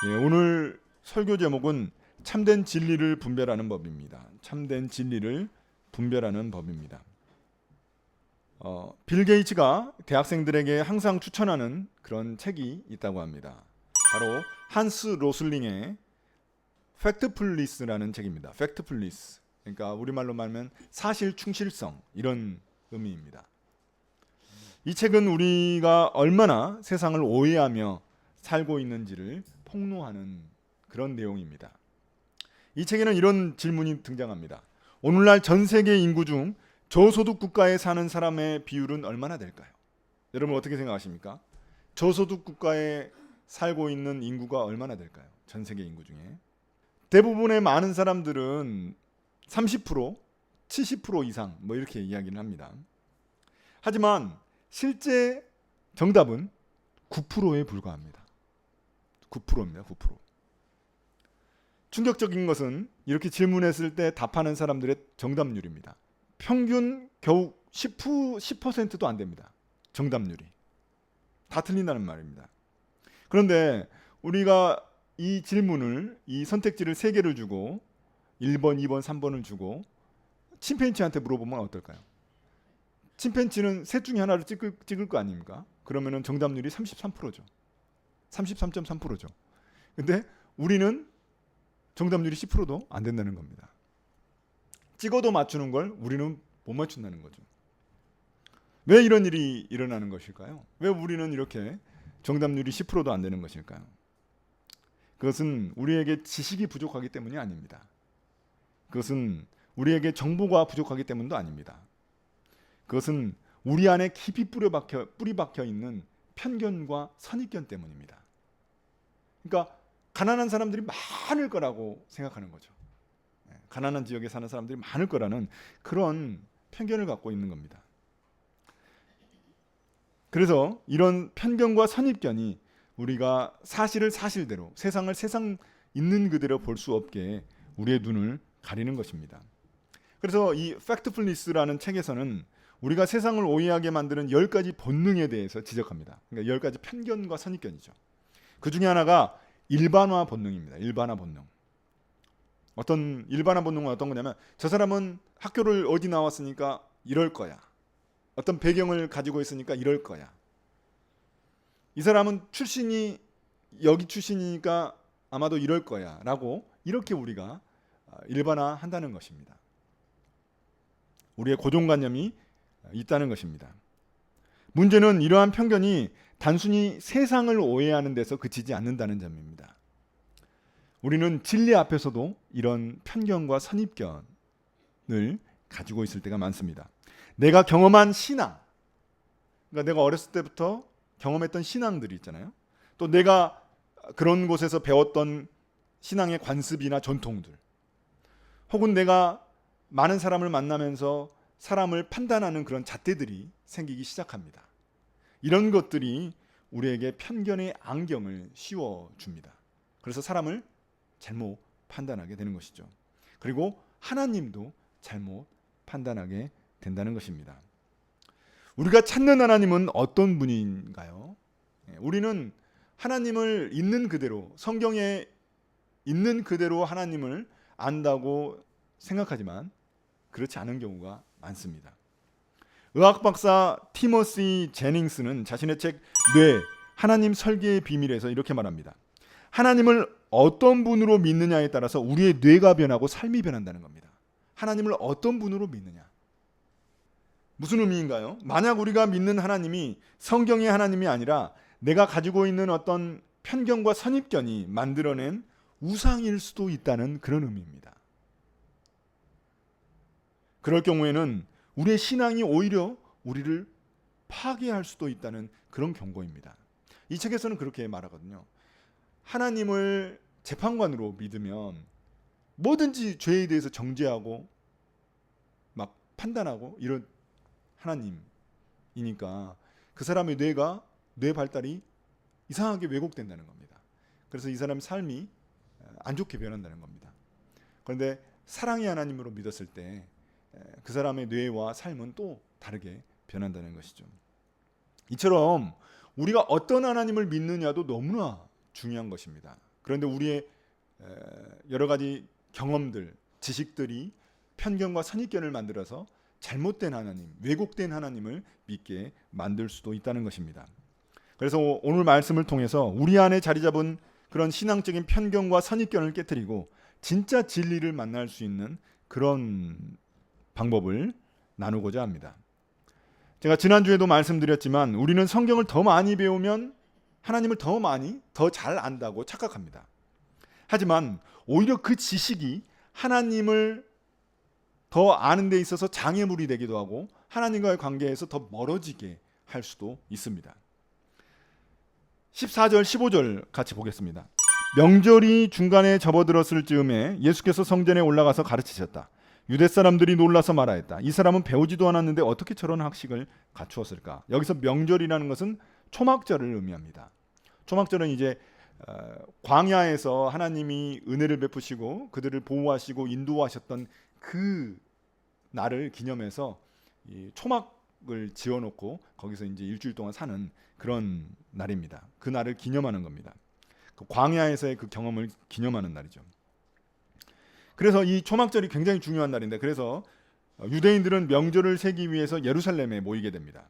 오늘 설교 제목은 참된 진리를 분별하는 법입니다. 참된 진리를 분별하는 법입니다. 빌 게이츠가 대학생들에게 항상 추천하는 그런 책이 있다고 합니다. 바로 한스 로슬링의 팩트풀리스라는 책입니다. 팩트풀리스. 그러니까 우리말로 말하면 사실 충실성, 이런 의미입니다. 이 책은 우리가 얼마나 세상을 오해하며 살고 있는지를 폭로하는 그런 내용입니다. 이 책에는 이런 질문이 등장합니다. 오늘날 전 세계 인구 중 저소득 국가에 사는 사람의 비율은 얼마나 될까요? 여러분 어떻게 생각하십니까? 저소득 국가에 살고 있는 인구가 얼마나 될까요? 전 세계 인구 중에 대부분의 많은 사람들은 30%, 70% 이상 뭐 이렇게 이야기를 합니다. 하지만 실제 정답은 9%에 불과합니다. 9%입니다. 9%. 충격적인 것은 이렇게 질문했을 때 답하는 사람들의 정답률입니다. 평균 겨우 10%도 안 됩니다. 정답률이. 다 틀린다는 말입니다. 그런데 우리가 이 질문을, 이 선택지를 3개를 주고 1번, 2번, 3번을 주고 침팬지한테 물어보면 어떨까요? 침팬지는 셋 중에 하나를 찍을 거 아닙니까? 그러면은 정답률이 33%죠. 33.3%죠. 근데 우리는 정답률이 10%도 안 된다는 겁니다. 찍어도 맞추는 걸 우리는 못 맞춘다는 거죠. 왜 이런 일이 일어나는 것일까요? 왜 우리는 이렇게 정답률이 10%도 안 되는 것일까요? 그것은 우리에게 지식이 부족하기 때문이 아닙니다. 그것은 우리에게 정보가 부족하기 때문도 아닙니다. 그것은 우리 안에 깊이 뿌리 박혀 있는 편견과 선입견 때문입니다. 그러니까 가난한 사람들이 많을 거라고 생각하는 거죠. 가난한 지역에 사는 사람들이 많을 거라는 그런 편견을 갖고 있는 겁니다. 그래서 이런 편견과 선입견이 우리가 사실을 사실대로, 세상을 세상 있는 그대로 볼 수 없게 우리의 눈을 가리는 것입니다. 그래서 이 팩트풀리스라는 책에서는 우리가 세상을 오해하게 만드는 10가지 본능에 대해서 지적합니다. 그러니까 10가지 편견과 선입견이죠. 그 중에 하나가 일반화 본능입니다. 일반화 본능. 어떤 일반화 본능은 어떤 거냐면 저 사람은 학교를 어디 나왔으니까 이럴 거야. 어떤 배경을 가지고 있으니까 이럴 거야. 이 사람은 출신이 여기 출신이니까 아마도 이럴 거야 라고 이렇게 우리가 일반화한다는 것입니다. 우리의 고정관념이 있다는 것입니다. 문제는 이러한 편견이 단순히 세상을 오해하는 데서 그치지 않는다는 점입니다. 우리는 진리 앞에서도 이런 편견과 선입견을 가지고 있을 때가 많습니다. 내가 경험한 신앙, 그러니까 내가 어렸을 때부터 경험했던 신앙들이 있잖아요. 또 내가 그런 곳에서 배웠던 신앙의 관습이나 전통들, 혹은 내가 많은 사람을 만나면서 사람을 판단하는 그런 잣대들이 생기기 시작합니다. 이런 것들이 우리에게 편견의 안경을 씌워줍니다. 그래서 사람을 잘못 판단하게 되는 것이죠. 그리고 하나님도 잘못 판단하게 된다는 것입니다. 우리가 찾는 하나님은 어떤 분인가요? 우리는 하나님을 있는 그대로, 성경에 있는 그대로 하나님을 안다고 생각하지만 그렇지 않은 경우가 많습니다. 의학 박사 티머시 제닝스는 자신의 책 뇌, 하나님 설계의 비밀에서 이렇게 말합니다. 하나님을 어떤 분으로 믿느냐에 따라서 우리의 뇌가 변하고 삶이 변한다는 겁니다. 하나님을 어떤 분으로 믿느냐. 무슨 의미인가요? 만약 우리가 믿는 하나님이 성경의 하나님이 아니라 내가 가지고 있는 어떤 편견과 선입견이 만들어낸 우상일 수도 있다는 그런 의미입니다. 그럴 경우에는 우리의 신앙이 오히려 우리를 파괴할 수도 있다는 그런 경고입니다. 이 책에서는 그렇게 말하거든요. 하나님을 재판관으로 믿으면 뭐든지 죄에 대해서 정죄하고 막 판단하고 이런 하나님이니까 그 사람의 뇌 발달이 이상하게 왜곡된다는 겁니다. 그래서 이 사람의 삶이 안 좋게 변한다는 겁니다. 그런데 사랑의 하나님으로 믿었을 때 그 사람의 뇌와 삶은 또 다르게 변한다는 것이죠. 이처럼 우리가 어떤 하나님을 믿느냐도 너무나 중요한 것입니다. 그런데 우리의 여러 가지 경험들, 지식들이 편견과 선입견을 만들어서 잘못된 하나님, 왜곡된 하나님을 믿게 만들 수도 있다는 것입니다. 그래서 오늘 말씀을 통해서 우리 안에 자리 잡은 그런 신앙적인 편견과 선입견을 깨트리고 진짜 진리를 만날 수 있는 그런 방법을 나누고자 합니다. 제가 지난주에도 말씀드렸지만 우리는 성경을 더 많이 배우면 하나님을 더 잘 안다고 착각합니다. 하지만 오히려 그 지식이 하나님을 더 아는 데 있어서 장애물이 되기도 하고 하나님과의 관계에서 더 멀어지게 할 수도 있습니다. 14절 15절 같이 보겠습니다. 명절이 중간에 접어들었을 즈음에 예수께서 성전에 올라가서 가르치셨다. 유대 사람들이 놀라서 말하였다. 이 사람은 배우지도 않았는데 어떻게 저런 학식을 갖추었을까? 여기서 명절이라는 것은 초막절을 의미합니다. 초막절은 이제 광야에서 하나님이 은혜를 베푸시고 그들을 보호하시고 인도하셨던 그 날을 기념해서 이 초막을 지어놓고 거기서 이제 일주일 동안 사는 그런 날입니다. 그 날을 기념하는 겁니다. 그 광야에서의 그 경험을 기념하는 날이죠. 그래서 이 초막절이 굉장히 중요한 날인데 그래서 유대인들은 명절을 세기 위해서 예루살렘에 모이게 됩니다.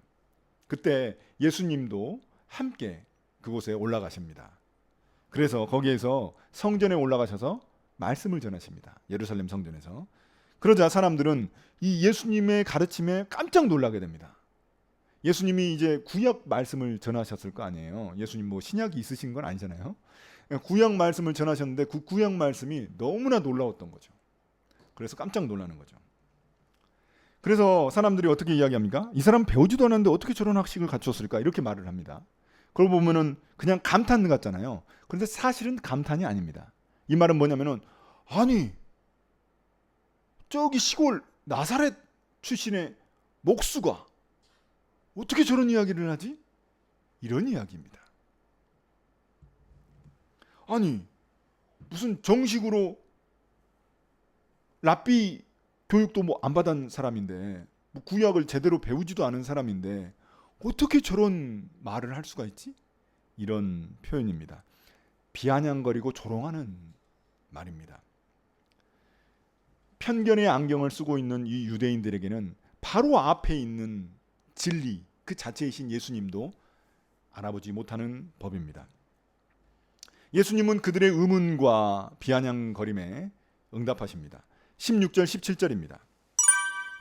그때 예수님도 함께 그곳에 올라가십니다. 그래서 거기에서 성전에 올라가셔서 말씀을 전하십니다. 예루살렘 성전에서. 그러자 사람들은 이 예수님의 가르침에 깜짝 놀라게 됩니다. 예수님이 이제 구약 말씀을 전하셨을 거 아니에요. 예수님 뭐 신약이 있으신 건 아니잖아요. 구약 말씀을 전하셨는데 그 구약 말씀이 너무나 놀라웠던 거죠. 그래서 깜짝 놀라는 거죠. 그래서 사람들이 어떻게 이야기합니까? 이 사람 배우지도 않았는데 어떻게 저런 학식을 갖췄을까? 이렇게 말을 합니다. 그걸 보면은 그냥 감탄 같잖아요. 그런데 사실은 감탄이 아닙니다. 이 말은 뭐냐면은 아니 저기 시골 나사렛 출신의 목수가 어떻게 저런 이야기를 하지? 이런 이야기입니다. 아니 무슨 정식으로 랍비 교육도 뭐 안 받은 사람인데 뭐 구약을 제대로 배우지도 않은 사람인데 어떻게 저런 말을 할 수가 있지? 이런 표현입니다. 비아냥거리고 조롱하는 말입니다. 편견의 안경을 쓰고 있는 이 유대인들에게는 바로 앞에 있는 진리 그 자체이신 예수님도 알아보지 못하는 법입니다. 예수님은 그들의 의문과 비아냥거림에 응답하십니다. 16절 17절입니다.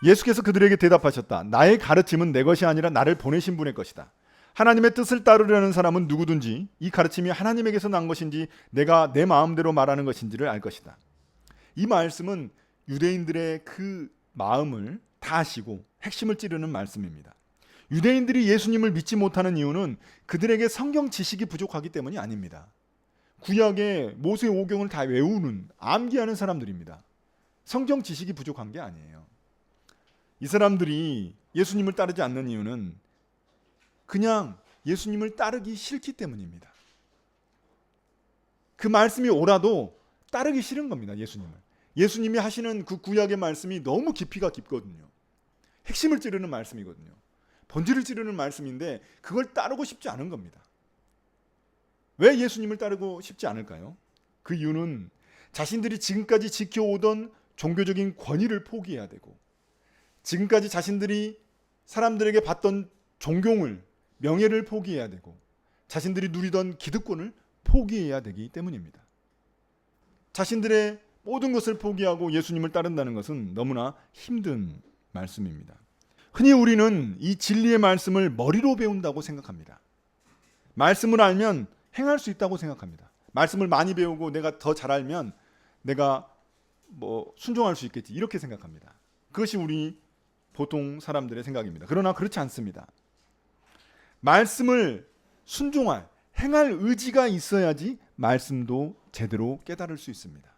예수께서 그들에게 대답하셨다. 나의 가르침은 내 것이 아니라 나를 보내신 분의 것이다. 하나님의 뜻을 따르려는 사람은 누구든지 이 가르침이 하나님에게서 난 것인지 내가 내 마음대로 말하는 것인지를 알 것이다. 이 말씀은 유대인들의 그 마음을 다 아시고 핵심을 찌르는 말씀입니다. 유대인들이 예수님을 믿지 못하는 이유는 그들에게 성경 지식이 부족하기 때문이 아닙니다. 구약의 모세 오경을 다 외우는 암기하는 사람들입니다. 성경 지식이 부족한 게 아니에요. 이 사람들이 예수님을 따르지 않는 이유는 그냥 예수님을 따르기 싫기 때문입니다. 그 말씀이 옳아도 따르기 싫은 겁니다. 예수님이 하시는 그 구약의 말씀이 너무 깊이가 깊거든요. 핵심을 찌르는 말씀이거든요. 본질을 찌르는 말씀인데 그걸 따르고 싶지 않은 겁니다. 왜 예수님을 따르고 싶지 않을까요? 그 이유는 자신들이 지금까지 지켜오던 종교적인 권위를 포기해야 되고 지금까지 자신들이 사람들에게 받던 존경을 명예를 포기해야 되고 자신들이 누리던 기득권을 포기해야 되기 때문입니다. 자신들의 모든 것을 포기하고 예수님을 따른다는 것은 너무나 힘든 말씀입니다. 흔히 우리는 이 진리의 말씀을 머리로 배운다고 생각합니다. 말씀을 알면 행할 수 있다고 생각합니다. 말씀을 많이 배우고 내가 더 잘 알면 내가 뭐 순종할 수 있겠지 이렇게 생각합니다. 그것이 우리 보통 사람들의 생각입니다. 그러나 그렇지 않습니다. 말씀을 순종할, 행할 의지가 있어야지 말씀도 제대로 깨달을 수 있습니다.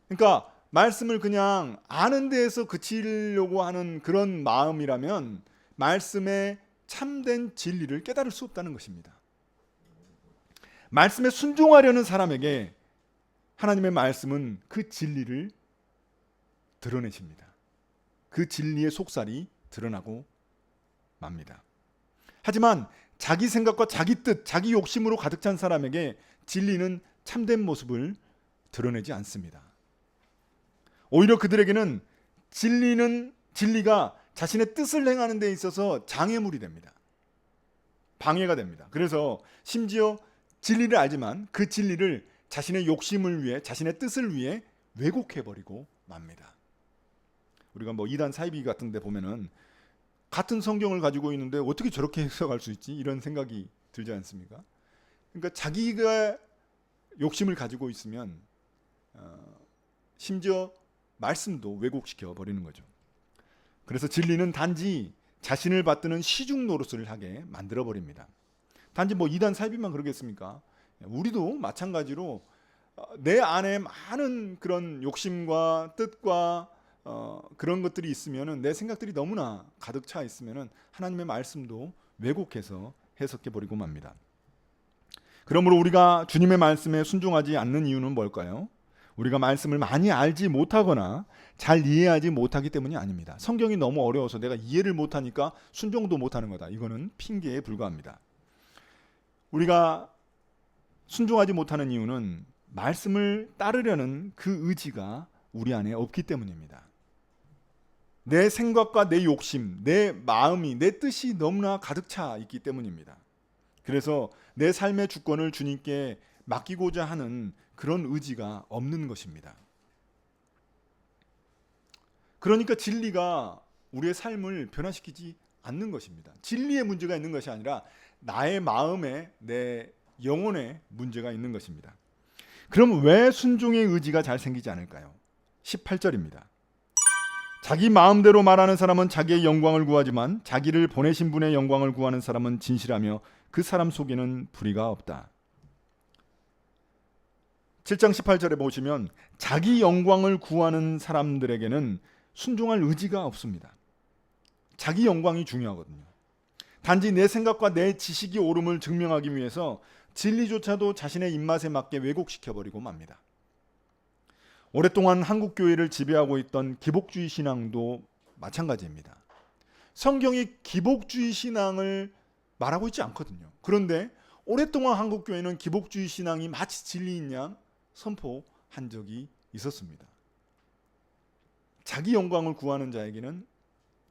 그러니까 말씀을 그냥 아는 데에서 그치려고 하는 그런 마음이라면 말씀의 참된 진리를 깨달을 수 없다는 것입니다. 말씀에 순종하려는 사람에게 하나님의 말씀은 그 진리를 드러내십니다. 그 진리의 속살이 드러나고 맙니다. 하지만 자기 생각과 자기 뜻, 자기 욕심으로 가득 찬 사람에게 진리는 참된 모습을 드러내지 않습니다. 오히려 그들에게는 진리가 자신의 뜻을 행하는 데 있어서 장애물이 됩니다. 방해가 됩니다. 그래서 심지어 진리를 알지만 그 진리를 자신의 욕심을 위해, 자신의 뜻을 위해 왜곡해버리고 맙니다. 우리가 뭐 이단 사이비 같은 데 보면은 같은 성경을 가지고 있는데 어떻게 저렇게 해석할 수 있지? 이런 생각이 들지 않습니까? 그러니까 자기가 욕심을 가지고 있으면 심지어 말씀도 왜곡시켜 버리는 거죠. 그래서 진리는 단지 자신을 받드는 시중 노릇을 하게 만들어 버립니다. 단지 뭐 이단 사이비만 그러겠습니까? 우리도 마찬가지로 내 안에 많은 그런 욕심과 뜻과 그런 것들이 있으면은, 내 생각들이 너무나 가득 차 있으면은 하나님의 말씀도 왜곡해서 해석해 버리고 맙니다. 그러므로 우리가 주님의 말씀에 순종하지 않는 이유는 뭘까요? 우리가 말씀을 많이 알지 못하거나 잘 이해하지 못하기 때문이 아닙니다. 성경이 너무 어려워서 내가 이해를 못하니까 순종도 못하는 거다. 이거는 핑계에 불과합니다. 우리가 순종하지 못하는 이유는 말씀을 따르려는 그 의지가 우리 안에 없기 때문입니다. 내 생각과 내 욕심, 내 마음이, 내 뜻이 너무나 가득 차 있기 때문입니다. 그래서 내 삶의 주권을 주님께 맡기고자 하는 그런 의지가 없는 것입니다. 그러니까 진리가 우리의 삶을 변화시키지 않는 것입니다. 진리의 문제가 있는 것이 아니라 나의 마음에, 내 영혼에 문제가 있는 것입니다. 그럼 왜 순종의 의지가 잘 생기지 않을까요? 18절입니다. 자기 마음대로 말하는 사람은 자기의 영광을 구하지만 자기를 보내신 분의 영광을 구하는 사람은 진실하며 그 사람 속에는 불의가 없다. 7장 18절에 보시면 자기 영광을 구하는 사람들에게는 순종할 의지가 없습니다. 자기 영광이 중요하거든요. 단지 내 생각과 내 지식이 옳음을 증명하기 위해서 진리조차도 자신의 입맛에 맞게 왜곡시켜버리고 맙니다. 오랫동안 한국 교회를 지배하고 있던 기복주의 신앙도 마찬가지입니다. 성경이 기복주의 신앙을 말하고 있지 않거든요. 그런데 오랫동안 한국 교회는 기복주의 신앙이 마치 진리인 양 선포한 적이 있었습니다. 자기 영광을 구하는 자에게는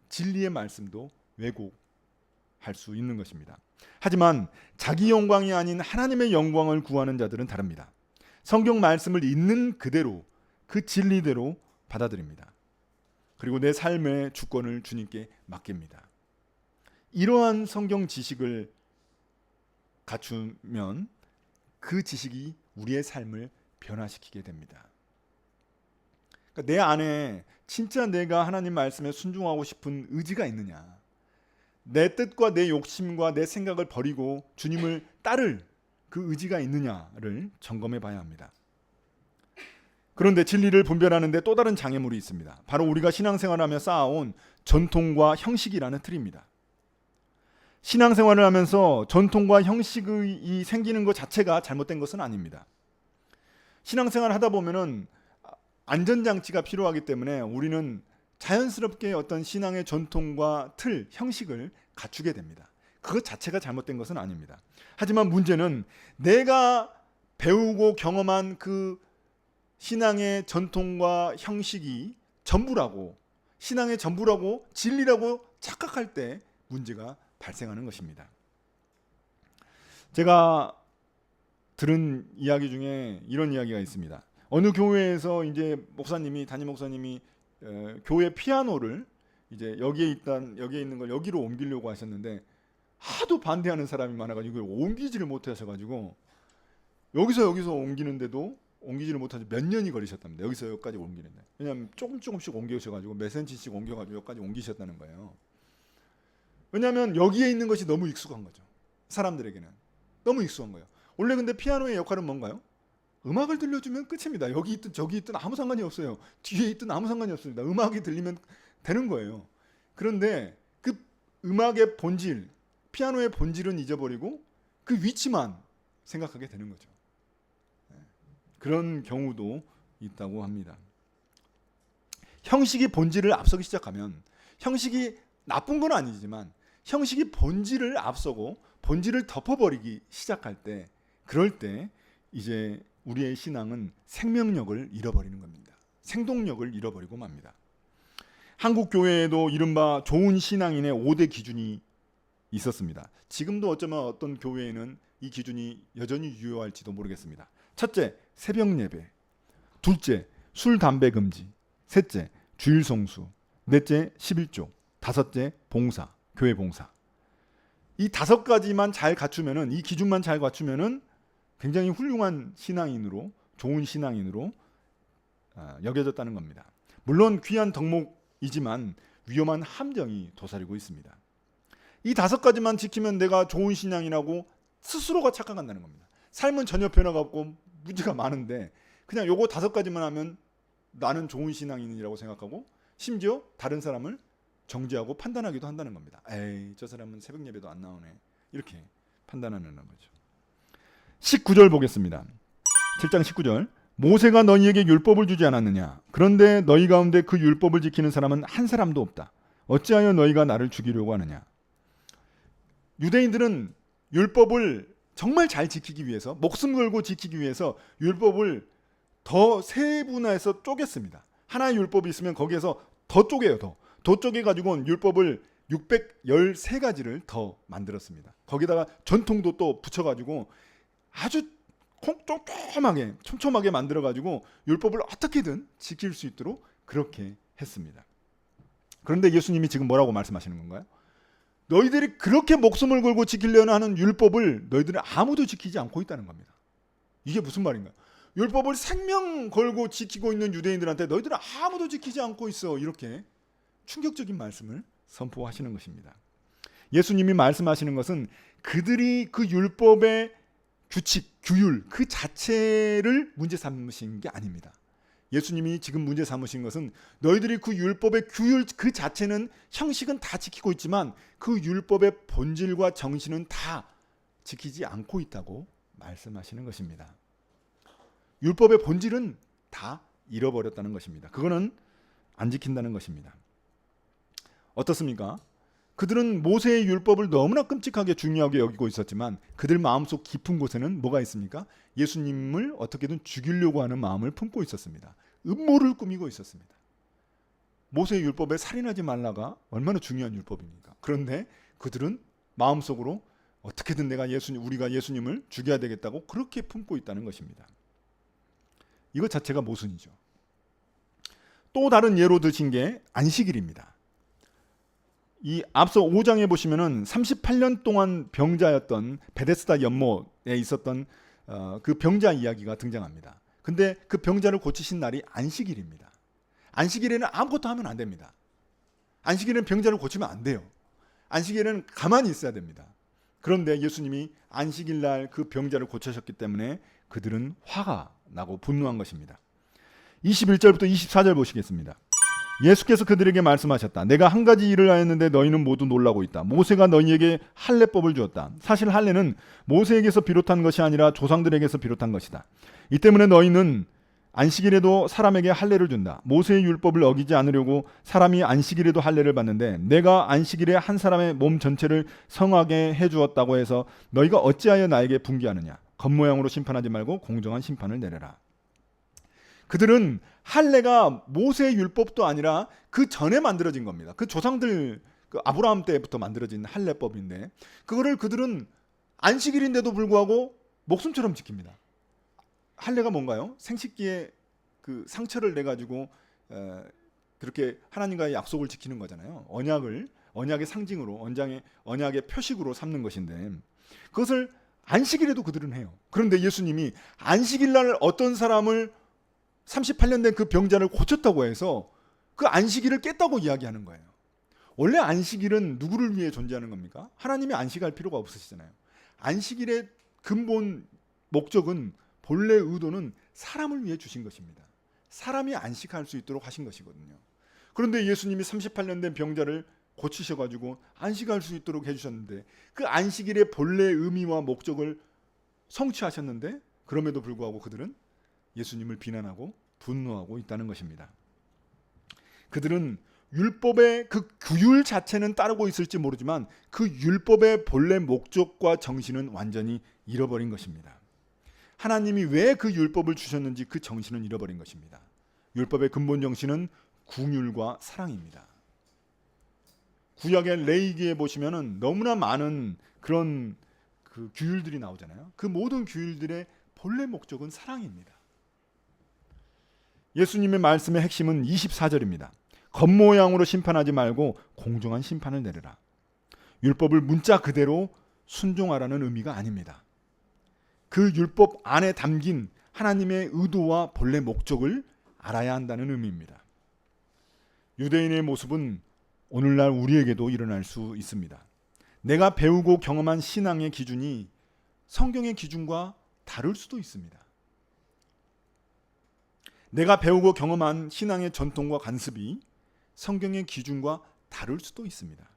진리의 말씀도 왜곡할 수 있는 것입니다. 하지만 자기 영광이 아닌 하나님의 영광을 구하는 자들은 다릅니다. 성경 말씀을 있는 그대로, 그 진리대로 받아들입니다. 그리고 내 삶의 주권을 주님께 맡깁니다. 이러한 성경 지식을 갖추면 그 지식이 우리의 삶을 변화시키게 됩니다. 그러니까 내 안에 진짜 내가 하나님 말씀에 순종하고 싶은 의지가 있느냐, 내 뜻과 내 욕심과 내 생각을 버리고 주님을 따를 그 의지가 있느냐를 점검해 봐야 합니다. 그런데 진리를 분별하는데 또 다른 장애물이 있습니다. 바로 우리가 신앙생활하며 쌓아온 전통과 형식이라는 틀입니다. 신앙생활을 하면서 전통과 형식이 생기는 것 자체가 잘못된 것은 아닙니다. 신앙생활을 하다 보면은 안전장치가 필요하기 때문에 우리는 자연스럽게 어떤 신앙의 전통과 틀, 형식을 갖추게 됩니다. 그것 자체가 잘못된 것은 아닙니다. 하지만 문제는 내가 배우고 경험한 그 신앙의 전통과 형식이 전부라고, 신앙의 전부라고, 진리라고 착각할 때 문제가 발생하는 것입니다. 제가 들은 이야기 중에 이런 이야기가 있습니다. 어느 교회에서 이제 담임 목사님이 교회 피아노를 이제 여기에 있는 걸 여기로 옮기려고 하셨는데 하도 반대하는 사람이 많아가지고 옮기지를 못하셔가지고 여기서 옮기는데도 옮기지를 못하지 몇 년이 걸리셨답니다. 여기서 여기까지 옮기는데. 왜냐하면 조금씩 옮기셔가지고 몇 센치씩 옮겨가지고 여기까지 옮기셨다는 거예요. 왜냐하면 여기에 있는 것이 너무 익숙한 거죠. 사람들에게는 너무 익숙한 거예요. 원래 근데 피아노의 역할은 뭔가요? 음악을 들려주면 끝입니다. 여기 있든 저기 있든 아무 상관이 없어요. 뒤에 있든 아무 상관이 없습니다. 음악이 들리면 되는 거예요. 그런데 그 음악의 본질, 피아노의 본질은 잊어버리고 그 위치만 생각하게 되는 거죠. 그런 경우도 있다고 합니다. 형식이 본질을 앞서기 시작하면, 형식이 나쁜 건 아니지만 형식이 본질을 앞서고 본질을 덮어버리기 시작할 때, 그럴 때 이제 우리의 신앙은 생명력을 잃어버리는 겁니다. 생동력을 잃어버리고 맙니다. 한국 교회에도 이른바 좋은 신앙인의 5대 기준이 있었습니다. 지금도 어쩌면 어떤 교회에는 이 기준이 여전히 유효할지도 모르겠습니다. 첫째, 새벽 예배. 둘째, 술 담배 금지. 셋째, 주일 성수. 넷째, 11조. 다섯째, 봉사, 교회 봉사. 이 5가지만 잘 갖추면은, 이 기준만 잘 갖추면은 굉장히 훌륭한 신앙인으로, 좋은 신앙인으로 여겨졌다는 겁니다. 물론 귀한 덕목이지만 위험한 함정이 도사리고 있습니다. 이 5가지만 지키면 내가 좋은 신앙이라고 스스로가 착각한다는 겁니다. 삶은 전혀 변화가 없고 문제가 많은데 그냥 요거 5가지만 하면 나는 좋은 신앙인이라고 생각하고 심지어 다른 사람을 정죄하고 판단하기도 한다는 겁니다. 에이, 저 사람은 새벽 예배도 안 나오네. 이렇게 판단하는 거죠. 19절 보겠습니다. 7장 19절. 모세가 너희에게 율법을 주지 않았느냐? 그런데 너희 가운데 그 율법을 지키는 사람은 한 사람도 없다. 어찌하여 너희가 나를 죽이려고 하느냐? 유대인들은 율법을 정말 잘 지키기 위해서, 목숨 걸고 지키기 위해서 율법을 더 세분화해서 쪼갰습니다. 하나의 율법이 있으면 거기에서 더 쪼개요. 더 쪼개가지고 율법을 613가지를 더 만들었습니다. 거기다가 전통도 또 붙여가지고 아주 꼼꼼하게 촘촘하게 만들어가지고 율법을 어떻게든 지킬 수 있도록 그렇게 했습니다. 그런데 예수님이 지금 뭐라고 말씀하시는 건가요? 너희들이 그렇게 목숨을 걸고 지키려는 하는 율법을 너희들은 아무도 지키지 않고 있다는 겁니다. 이게 무슨 말인가요? 율법을 생명 걸고 지키고 있는 유대인들한테 너희들은 아무도 지키지 않고 있어. 이렇게 충격적인 말씀을 선포하시는 것입니다. 예수님이 말씀하시는 것은 그들이 그 율법의 규칙, 규율 그 자체를 문제 삼으신 게 아닙니다. 예수님이 지금 문제 삼으신 것은 너희들이 그 율법의 규율 그 자체는 형식은 다 지키고 있지만 그 율법의 본질과 정신은 다 지키지 않고 있다고 말씀하시는 것입니다. 율법의 본질은 다 잃어버렸다는 것입니다. 그거는 안 지킨다는 것입니다. 어떻습니까? 그들은 모세의 율법을 너무나 끔찍하게 중요하게 여기고 있었지만 그들 마음속 깊은 곳에는 뭐가 있습니까? 예수님을 어떻게든 죽이려고 하는 마음을 품고 있었습니다. 음모를 꾸미고 있었습니다. 모세의 율법에 살인하지 말라가 얼마나 중요한 율법입니까? 그런데 그들은 마음속으로 어떻게든 우리가 예수님을 죽여야 되겠다고 그렇게 품고 있다는 것입니다. 이것 자체가 모순이죠. 또 다른 예로 드신 게 안식일입니다. 이 앞서 5장에 보시면은 38년 동안 병자였던 베데스다 연못에 있었던 그 병자 이야기가 등장합니다. 근데 그 병자를 고치신 날이 안식일입니다. 안식일에는 아무것도 하면 안 됩니다. 안식일에는 병자를 고치면 안 돼요. 안식일에는 가만히 있어야 됩니다. 그런데 예수님이 안식일 날 그 병자를 고치셨기 때문에 그들은 화가 나고 분노한 것입니다. 21절부터 24절 보시겠습니다. 예수께서 그들에게 말씀하셨다. 내가 한 가지 일을 하였는데 너희는 모두 놀라고 있다. 모세가 너희에게 할례법을 주었다. 사실 할례는 모세에게서 비롯한 것이 아니라 조상들에게서 비롯한 것이다. 이 때문에 너희는 안식일에도 사람에게 할례를 준다. 모세의 율법을 어기지 않으려고 사람이 안식일에도 할례를 받는데 내가 안식일에 한 사람의 몸 전체를 성하게 해주었다고 해서 너희가 어찌하여 나에게 분개하느냐. 겉모양으로 심판하지 말고 공정한 심판을 내려라. 그들은 할례가 모세의 율법도 아니라 그 전에 만들어진 겁니다. 그 조상들 그 아브라함 때부터 만들어진 할례법인데 그거를 그들은 안식일인데도 불구하고 목숨처럼 지킵니다. 할례가 뭔가요? 생식기에 그 상처를 내 가지고 그렇게 하나님과의 약속을 지키는 거잖아요. 언약의 상징으로 언약의 표식으로 삼는 것인데 그것을 안식일에도 그들은 해요. 그런데 예수님이 안식일 날 어떤 사람을 38년 된 그 병자를 고쳤다고 해서 그 안식일을 깼다고 이야기하는 거예요. 원래 안식일은 누구를 위해 존재하는 겁니까? 하나님이 안식할 필요가 없으시잖아요. 안식일의 근본 목적은 본래 의도는 사람을 위해 주신 것입니다. 사람이 안식할 수 있도록 하신 것이거든요. 그런데 예수님이 38년 된 병자를 고치셔가지고 안식할 수 있도록 해주셨는데 그 안식일의 본래 의미와 목적을 성취하셨는데 그럼에도 불구하고 그들은 예수님을 비난하고 분노하고 있다는 것입니다. 그들은 율법의 그 규율 자체는 따르고 있을지 모르지만 그 율법의 본래 목적과 정신은 완전히 잃어버린 것입니다. 하나님이 왜 그 율법을 주셨는지 그 정신을 잃어버린 것입니다. 율법의 근본 정신은 긍휼과 사랑입니다. 구약의 레위기에 보시면은 너무나 많은 그런 그 규율들이 나오잖아요. 그 모든 규율들의 본래 목적은 사랑입니다. 예수님의 말씀의 핵심은 24절입니다. 겉모양으로 심판하지 말고 공정한 심판을 내리라. 율법을 문자 그대로 순종하라는 의미가 아닙니다. 그 율법 안에 담긴 하나님의 의도와 본래 목적을 알아야 한다는 의미입니다. 유대인의 모습은 오늘날 우리에게도 일어날 수 있습니다. 내가 배우고 경험한 신앙의 기준이 성경의 기준과 다를 수도 있습니다. 내가 배우고 경험한 신앙의 전통과 관습이 성경의 기준과 다를 수도 있습니다.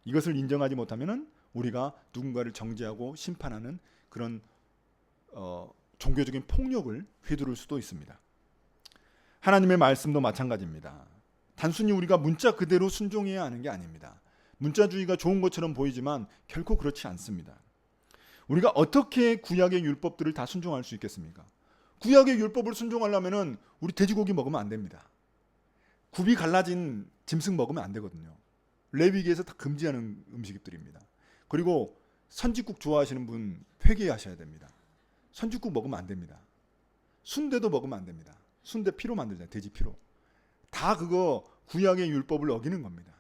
이것을 인정하지 못하면 우리가 누군가를 정죄하고 심판하는 그런 종교적인 폭력을 휘두를 수도 있습니다. 하나님의 말씀도 마찬가지입니다. 단순히 우리가 문자 그대로 순종해야 하는 게 아닙니다. 문자주의가 좋은 것처럼 보이지만 결코 그렇지 않습니다. 우리가 어떻게 구약의 율법들을 다 순종할 수 있겠습니까? 구약의 율법을 순종하려면 우리 돼지고기 먹으면 안 됩니다. 굽이 갈라진 짐승 먹으면 안 되거든요. 레위기에서 다 금지하는 음식들입니다. 그리고 선지국 좋아하시는 분 회개하셔야 됩니다. 선지국 먹으면 안 됩니다. 순대도 먹으면 안 됩니다. 순대 피로 만들잖아요. 돼지 피로. 다 그거 구약의 율법을 어기는 겁니다.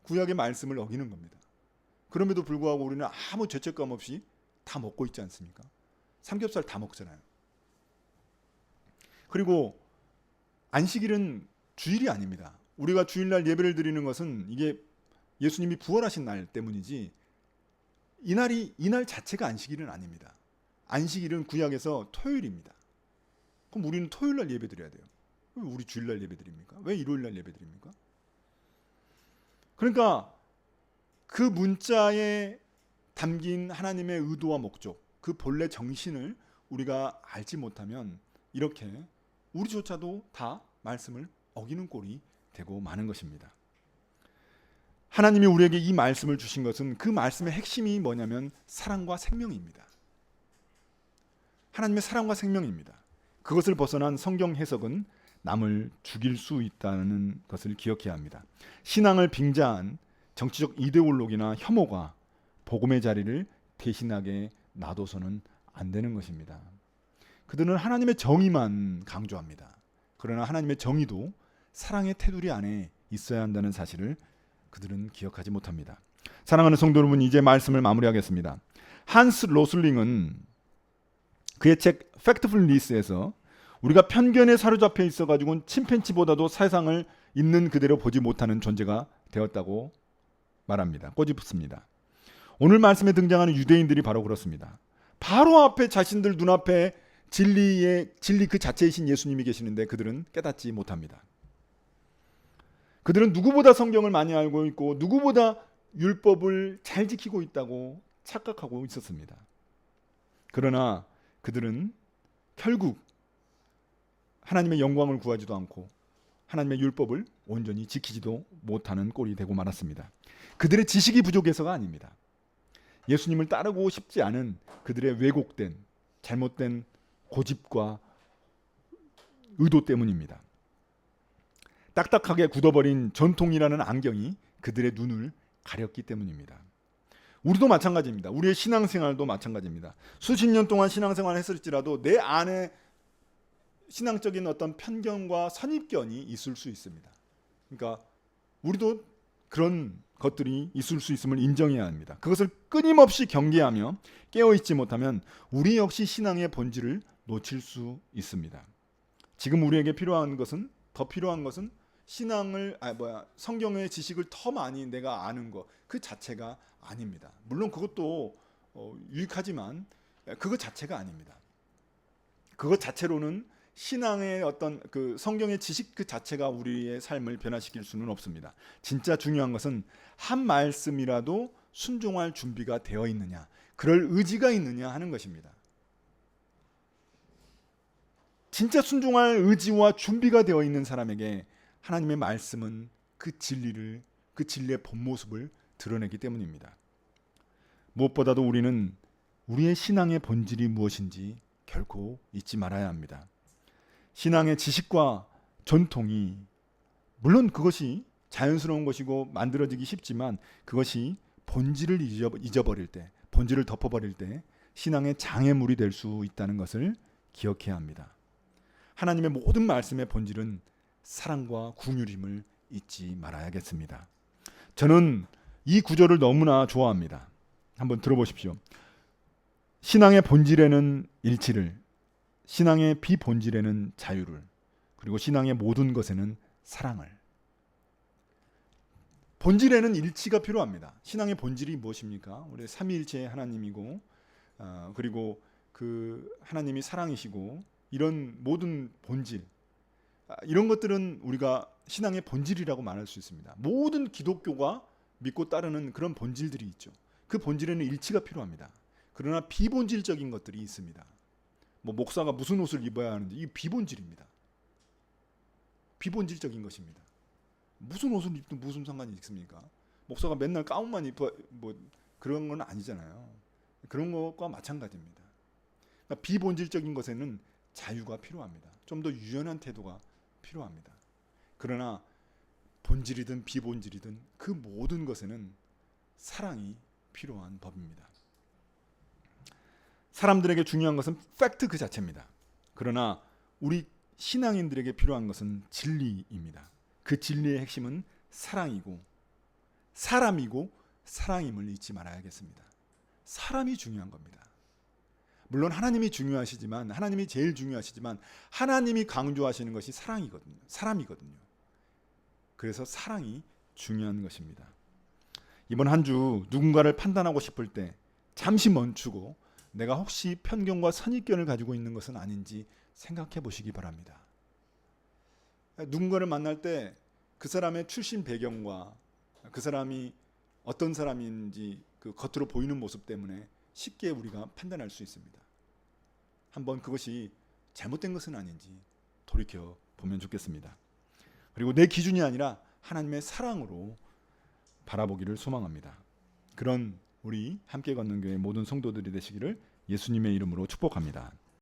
구약의 말씀을 어기는 겁니다. 그럼에도 불구하고 우리는 아무 죄책감 없이 다 먹고 있지 않습니까? 삼겹살 다 먹잖아요. 그리고 안식일은 주일이 아닙니다. 우리가 주일날 예배를 드리는 것은 이게 예수님이 부활하신 날 때문이지 이날 자체가 안식일은 아닙니다. 안식일은 구약에서 토요일입니다. 그럼 우리는 토요일날 예배 드려야 돼요. 왜 우리 주일날 예배 드립니까? 왜 일요일날 예배 드립니까? 그러니까 그 문자에 담긴 하나님의 의도와 목적, 그 본래 정신을 우리가 알지 못하면 이렇게 우리조차도 다 말씀을 어기는 꼴이 되고 마는 것입니다. 하나님이 우리에게 이 말씀을 주신 것은 그 말씀의 핵심이 뭐냐면 사랑과 생명입니다. 하나님의 사랑과 생명입니다. 그것을 벗어난 성경 해석은 남을 죽일 수 있다는 것을 기억해야 합니다. 신앙을 빙자한 정치적 이데올로기나 혐오가 복음의 자리를 대신하게 놔둬서는 안 되는 것입니다. 그들은 하나님의 정의만 강조합니다. 그러나 하나님의 정의도 사랑의 테두리 안에 있어야 한다는 사실을 그들은 기억하지 못합니다. 사랑하는 성도 여러분, 이제 말씀을 마무리하겠습니다. 한스 로슬링은 그의 책 팩트풀 리스에서 우리가 편견에 사로잡혀 있어가지고 침팬지보다도 세상을 있는 그대로 보지 못하는 존재가 되었다고 말합니다. 꼬집습니다. 오늘 말씀에 등장하는 유대인들이 바로 그렇습니다. 바로 앞에 자신들 눈앞에 진리 그 자체이신 예수님이 계시는데 그들은 깨닫지 못합니다. 그들은 누구보다 성경을 많이 알고 있고 누구보다 율법을 잘 지키고 있다고 착각하고 있었습니다. 그러나 그들은 결국 하나님의 영광을 구하지도 않고 하나님의 율법을 온전히 지키지도 못하는 꼴이 되고 말았습니다. 그들의 지식이 부족해서가 아닙니다. 예수님을 따르고 싶지 않은 그들의 왜곡된 잘못된 고집과 의도 때문입니다. 딱딱하게 굳어버린 전통이라는 안경이 그들의 눈을 가렸기 때문입니다. 우리도 마찬가지입니다. 우리의 신앙생활도 마찬가지입니다. 수십 년 동안 신앙생활을 했을지라도 내 안에 신앙적인 어떤 편견과 선입견이 있을 수 있습니다. 그러니까 우리도 그런 것들이 있을 수 있음을 인정해야 합니다. 그것을 끊임없이 경계하며 깨어있지 못하면 우리 역시 신앙의 본질을 놓칠 수 있습니다. 지금 우리에게 필요한 것은 성경의 지식을 더 많이 내가 아는 것 그 자체가 아닙니다. 물론 그것도 유익하지만 그것 자체가 아닙니다. 그것 자체로는 신앙의 어떤 그 성경의 지식 그 자체가 우리의 삶을 변화시킬 수는 없습니다. 진짜 중요한 것은 한 말씀이라도 순종할 준비가 되어 있느냐, 그럴 의지가 있느냐 하는 것입니다. 진짜 순종할 의지와 준비가 되어 있는 사람에게 하나님의 말씀은 그 진리의 본 모습을 드러내기 때문입니다. 무엇보다도 우리는 우리의 신앙의 본질이 무엇인지 결코 잊지 말아야 합니다. 신앙의 지식과 전통이 물론 그것이 자연스러운 것이고 만들어지기 쉽지만 그것이 본질을 잊어버릴 때, 본질을 덮어버릴 때 신앙의 장애물이 될 수 있다는 것을 기억해야 합니다. 하나님의 모든 말씀의 본질은 사랑과 긍휼임을 잊지 말아야겠습니다. 저는 이 구절을 너무나 좋아합니다. 한번 들어보십시오. 신앙의 본질에는 일치를, 신앙의 비본질에는 자유를, 그리고 신앙의 모든 것에는 사랑을. 본질에는 일치가 필요합니다. 신앙의 본질이 무엇입니까? 우리 삼위일체의 하나님이고, 그리고 그 하나님이 사랑이시고, 이런 모든 본질, 이런 것들은 우리가 신앙의 본질이라고 말할 수 있습니다. 모든 기독교가 믿고 따르는 그런 본질들이 있죠. 그 본질에는 일치가 필요합니다. 그러나 비본질적인 것들이 있습니다. 뭐 목사가 무슨 옷을 입어야 하는지, 이 비본질입니다. 비본질적인 것입니다. 무슨 옷을 입든 무슨 상관이 있습니까? 목사가 맨날 가운만 입어 뭐 그런 건 아니잖아요. 그런 것과 마찬가지입니다. 그러니까 비본질적인 것에는 자유가 필요합니다. 좀 더 유연한 태도가 필요합니다. 그러나 본질이든 비본질이든 그 모든 것에는 사랑이 필요한 법입니다. 사람들에게 중요한 것은 팩트 그 자체입니다. 그러나 우리 신앙인들에게 필요한 것은 진리입니다. 그 진리의 핵심은 사랑이고 사람이고 사랑임을 잊지 말아야겠습니다. 사람이 중요한 겁니다. 물론 하나님이 중요하시지만, 하나님이 제일 중요하시지만 하나님이 강조하시는 것이 사랑이거든요. 사람이거든요. 그래서 사랑이 중요한 것입니다. 이번 한 주 누군가를 판단하고 싶을 때 잠시 멈추고 내가 혹시 편견과 선입견을 가지고 있는 것은 아닌지 생각해 보시기 바랍니다. 누군가를 만날 때 그 사람의 출신 배경과 그 사람이 어떤 사람인지 그 겉으로 보이는 모습 때문에 쉽게 우리가 판단할 수 있습니다. 한번 그것이 잘못된 것은 아닌지 돌이켜 보면 좋겠습니다. 그리고 내 기준이 아니라 하나님의 사랑으로 바라보기를 소망합니다. 그런 우리 함께 걷는 교회 모든 성도들이 되시기를 예수님의 이름으로 축복합니다.